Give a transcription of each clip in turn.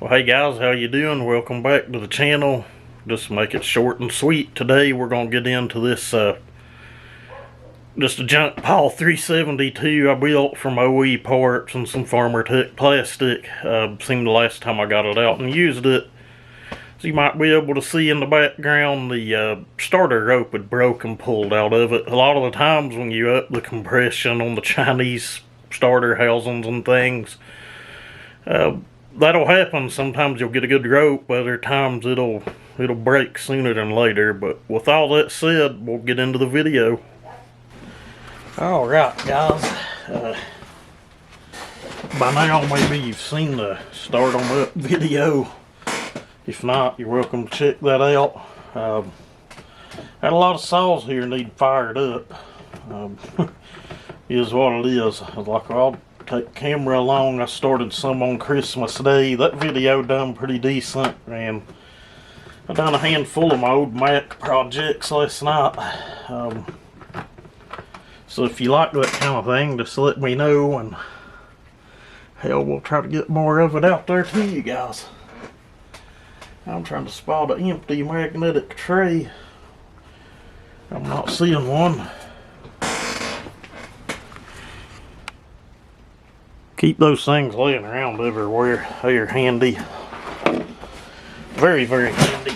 Well, hey guys, how you doing? Welcome back to the channel. Just to make it short and sweet, today we're going to get into this just a junk pile 372 I built from OE parts and some Farmer Tech plastic. Seemed the last time I got it out and used it. So you might be able to see in the background the starter rope had broke and pulled out of it. A lot of the times when you up the compression on the Chinese starter housings and things, that'll happen. Sometimes you'll get a good rope, other times it'll break sooner than later. But with all that said, we'll get into the video. Alright guys, by now maybe you've seen the start 'em up video. If not, you're welcome to check that out. Had a lot of saws here need fired up. Is what it is. I was like, I'll take camera along. I started some on Christmas Day. That video done pretty decent, and I done a handful of my old Mac projects last night. So if you like that kind of thing, just let me know, and hell, we'll try to get more of it out there to you guys. I'm trying to spot an empty magnetic tray. I'm not seeing one. Keep those things laying around everywhere. They're handy. Very, very handy.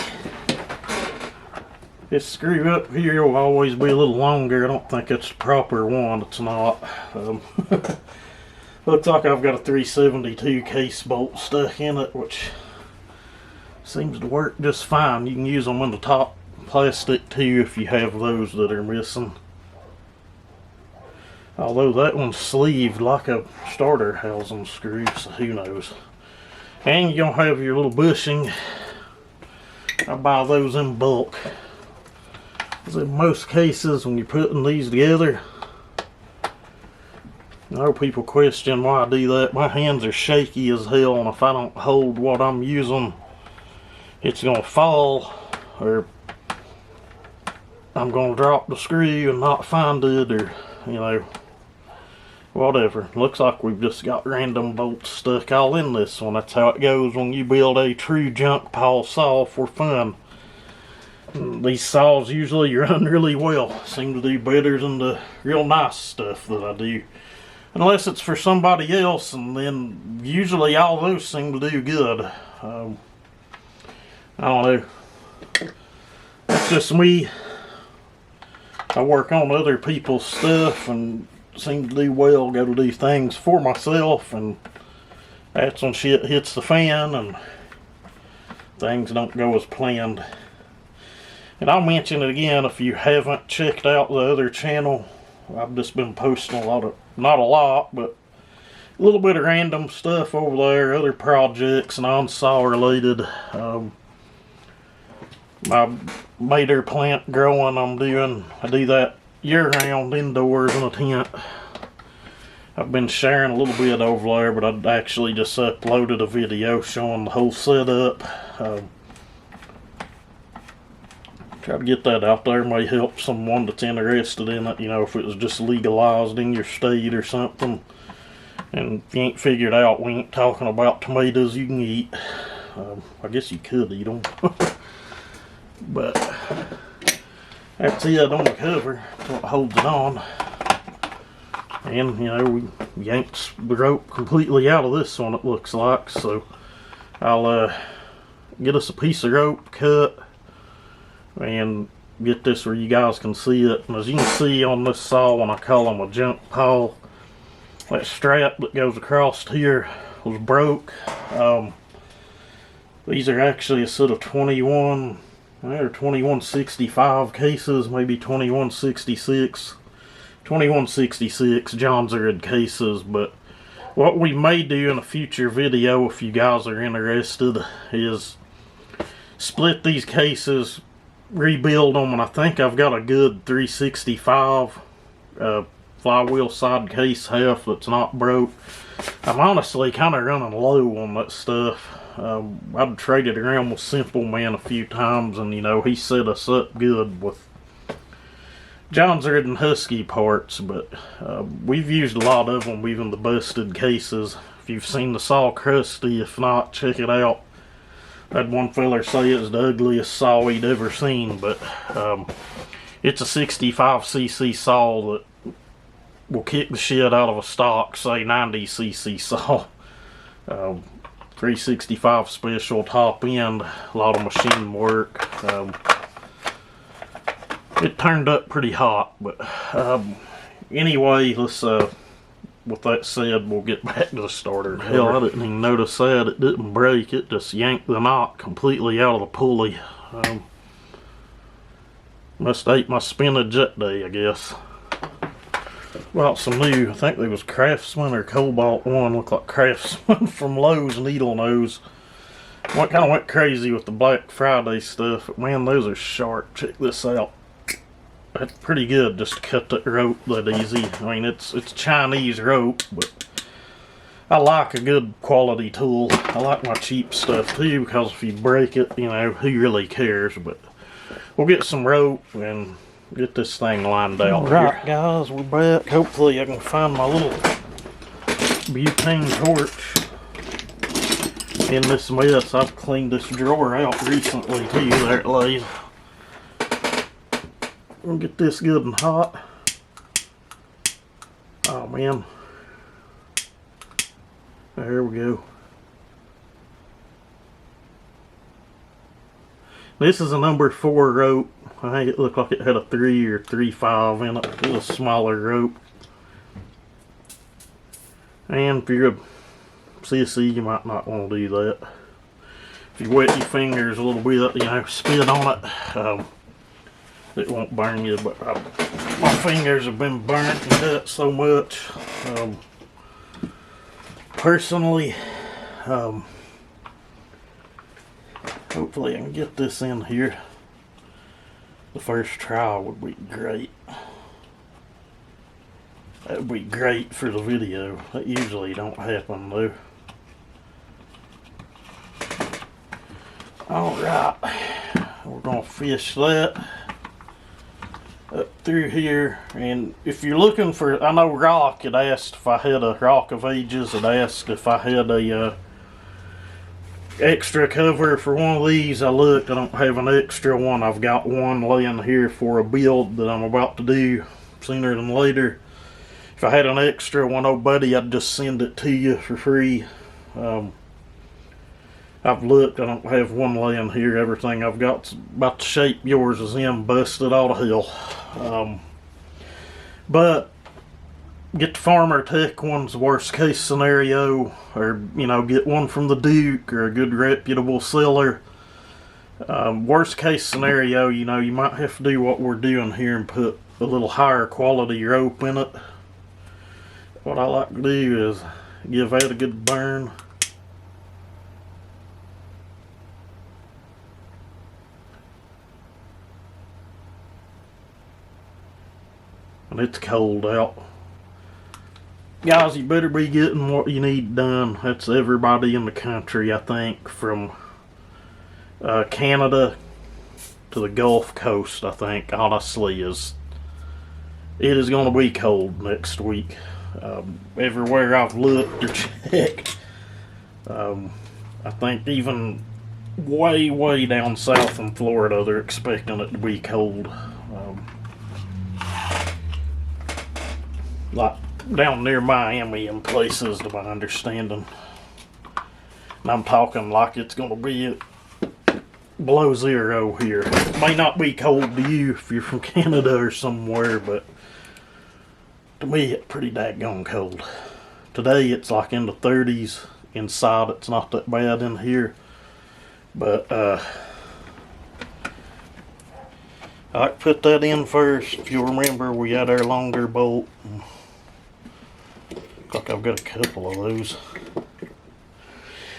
This screw up here will always be a little longer. I don't think it's the proper one. It's not. Looks like I've got a 372 case bolt stuck in it, which seems to work just fine. You can use them in the top plastic too if you have those that are missing. Although that one's sleeved like a starter housing screw, so who knows. And you're going to have your little bushing. I buy those in bulk. Because in most cases when you're putting these together, I know people question why I do that. My hands are shaky as hell, and if I don't hold what I'm using, it's going to fall, or I'm going to drop the screw and not find it, or, you know, whatever. Looks like we've just got random bolts stuck all in this one. That's how it goes when you build a true junk pile saw for fun. These saws usually run really well. Seem to do better than the real nice stuff that I do. Unless it's for somebody else, and then usually all those seem to do good. I don't know. That's just me. I work on other people's stuff and seem to do well. Go to do things for myself, and that's when shit hits the fan and things don't go as planned. And I'll mention it again, if you haven't checked out the other channel, I've just been posting a lot of, not a lot, but a little bit of random stuff over there, other projects, non-saw related. My mater plant growing I do that year round indoors in a tent. I've been sharing a little bit over there, but I actually just uploaded a video showing the whole setup. Try to get that out there. May help someone that's interested in it, you know, if it was just legalized in your state or something. And if you ain't figured out, we ain't talking about tomatoes you can eat. I guess you could eat them. But that's it on the cover. That's what holds it on. And, you know, we yanked the rope completely out of this one, it looks like. So I'll get us a piece of rope cut and get this where you guys can see it. And as you can see on this saw, when I call them a junk pile, that strap that goes across here was broke. These are actually a set of 21, they're 2165 cases, maybe 2166 John Zerd cases. But what we may do in a future video, if you guys are interested, is split these cases, rebuild them, and I think I've got a good 365 flywheel side case half that's not broke. I'm honestly kind of running low on that stuff. I've traded around with Simple Man a few times, and you know, he set us up good with John Zerd and Husky parts, but we've used a lot of them, even the busted cases. if you've seen the saw crusty. If not, check it out. I had one feller say it's the ugliest saw he'd ever seen, but it's a 65cc saw that will kick the shit out of a stock, say 90cc saw. 365 special top end, a lot of machine work. It turned up pretty hot, but anyway, let's with that said, we'll get back to the starter. Hell, I didn't even notice that. It didn't break. It just yanked the knot completely out of the pulley. Must ate my spinach that day, I guess. Bought some new, I think they was Craftsman or Cobalt 1. Looked like Craftsman from Lowe's needle nose. Kind of went crazy with the Black Friday stuff. But man, those are sharp. Check this out. That's pretty good just to cut that rope that easy. I mean, it's Chinese rope, but I like a good quality tool. I like my cheap stuff too, because if you break it, you know, who really cares? But we'll get some rope and get this thing lined out. Alright guys, we're back. Hopefully I can find my little butane torch in this mess. I've cleaned this drawer out recently too. There it lays. We'll get this good and hot. Oh man. There we go. This is a number 4 rope. I think it looked like it had a 3 or 3.5 in it. It was a smaller rope. And if you're a sissy, you might not want to do that. If you wet your fingers a little bit, you know, spit on it, it won't burn you. But my fingers have been burnt and cut so much. Personally, hopefully I can get this in here. The first try would be great. That would be great for the video. That usually don't happen though. Alright, we're gonna fish that up through here. And if you're looking for, I know rock, it asked if I had a Rock of Ages. It asked if I had a extra cover for one of these. I looked, I don't have an extra one. I've got one laying here for a build that I'm about to do sooner than later. If I had an extra one, oh buddy, I'd just send it to you for free. I've looked, I don't have one laying here. Everything I've got's about the shape yours is in, busted out of hell. But get the Farmer Tech ones, worst case scenario, or you know, get one from the Duke or a good reputable seller. Worst case scenario, you know, you might have to do what we're doing here and put a little higher quality rope in it. What I like to do is give that a good burn. And it's cold out. Guys, you better be getting what you need done. That's everybody in the country, I think, from Canada to the Gulf Coast, I think, honestly, it is going to be cold next week. Everywhere I've looked or checked, I think even way down south in Florida, they're expecting it to be cold. Like down near Miami and places, to my understanding. And I'm talking like it's going to be below 0 here. It may not be cold to you if you're from Canada or somewhere, but to me it's pretty daggone cold. Today it's like in the 30s. Inside it's not that bad in here. But I put that in first. If you'll remember, we had our longer bolt. Like I've got a couple of those.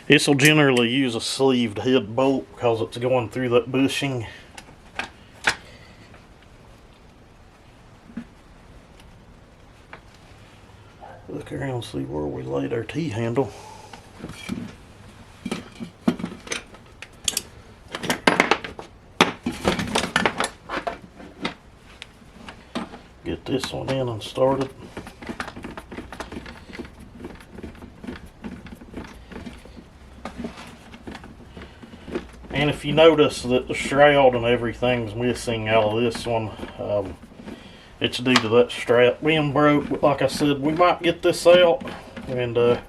This will generally use a sleeved head bolt because it's going through that bushing. Look around and see where we laid our T-handle. Get this one in and started. And if you notice that the shroud and everything's missing out of this one, it's due to that strap being broke. But like I said, we might get this out and go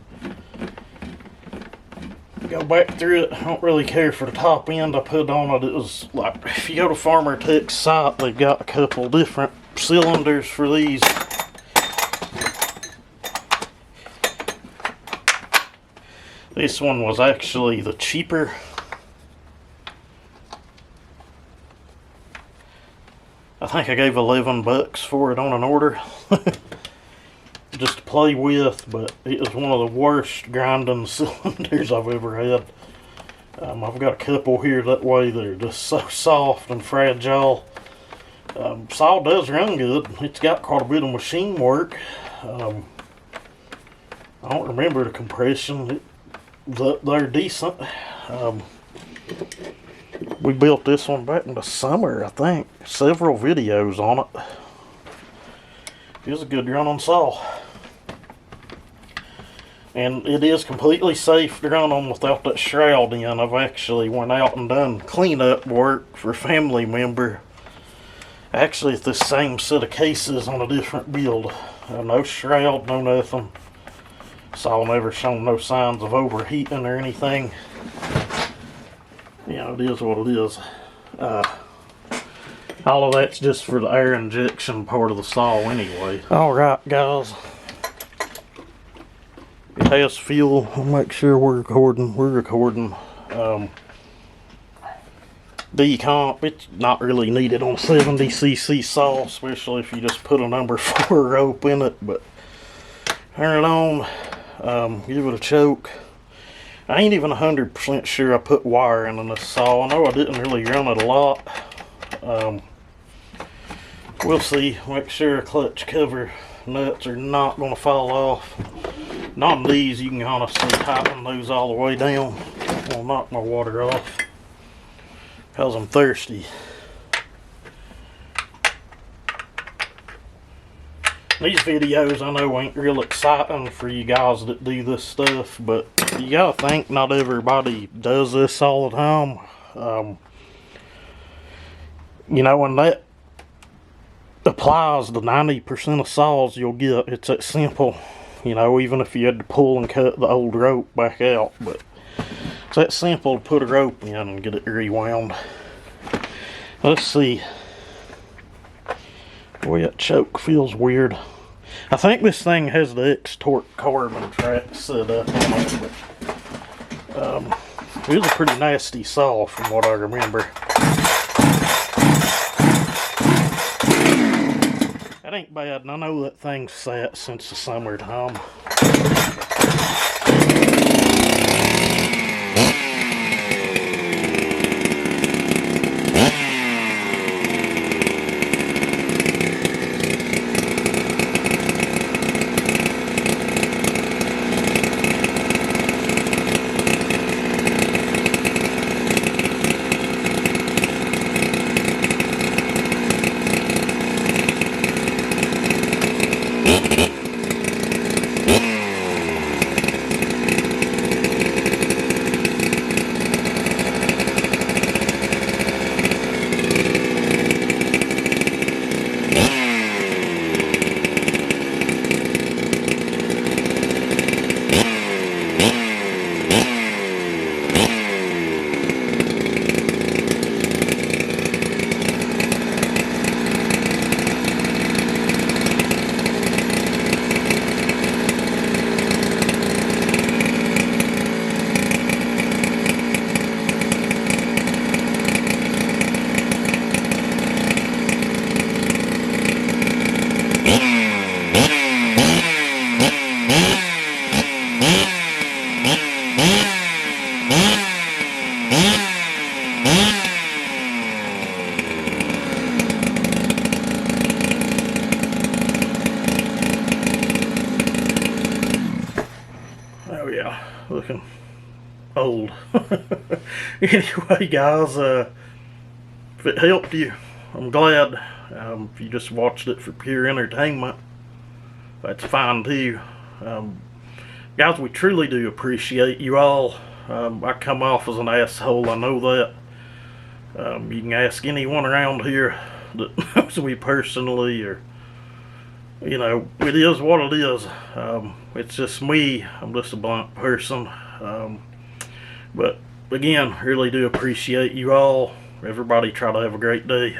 back through it. I don't really care for the top end I put on it. It was like, if you go to Farmer Tech's site, they've got a couple different cylinders for these. This one was actually the cheaper. I think I gave 11 bucks for it on an order. Just to play with, but it was one of the worst grinding cylinders I've ever had. I've got a couple here that way that are just so soft and fragile. Saw does run good. It's got quite a bit of machine work. I don't remember the compression. They're decent. We built this one back in the summer, I think. Several videos on it. It was a good running saw. And it is completely safe to run on without that shroud in. I've actually went out and done cleanup work for a family member. Actually, it's the same set of cases on a different build. No shroud, no nothing. Saw never shown no signs of overheating or anything. You know, it is what it is. All of that's just for the air injection part of the saw anyway. Alright guys. It has fuel. I'll make sure we're recording. We're recording. Decomp, it's not really needed on a 70cc saw, especially if you just put a number 4 rope in it. But turn it on, give it a choke. I ain't even 100% sure I put wire in this saw. I know I didn't really run it a lot. We'll see. Make sure clutch cover nuts are not going to fall off. Not on these, you can honestly tighten those all the way down. I'll knock my water off because I'm thirsty. These videos I know ain't real exciting for you guys that do this stuff, but you gotta think not everybody does this all the time. You know, when that applies to 90% of saws you'll get, it's that simple. You know, even if you had to pull and cut the old rope back out, but it's that simple to put a rope in and get it rewound. Let's see. Boy, that choke feels weird. I think this thing has the X-Torque carbon track set up on it, but it was a pretty nasty saw from what I remember. That ain't bad, and I know that thing's sat since the summertime. Looking old. Anyway guys, if it helped you, I'm glad. If you just watched it for pure entertainment, that's fine too. Guys, we truly do appreciate you all. I come off as an asshole, I know that. You can ask anyone around here that knows me personally, or, you know, it is what it is. It's just me. I'm just a blunt person. But again, really do appreciate you all. Everybody try to have a great day.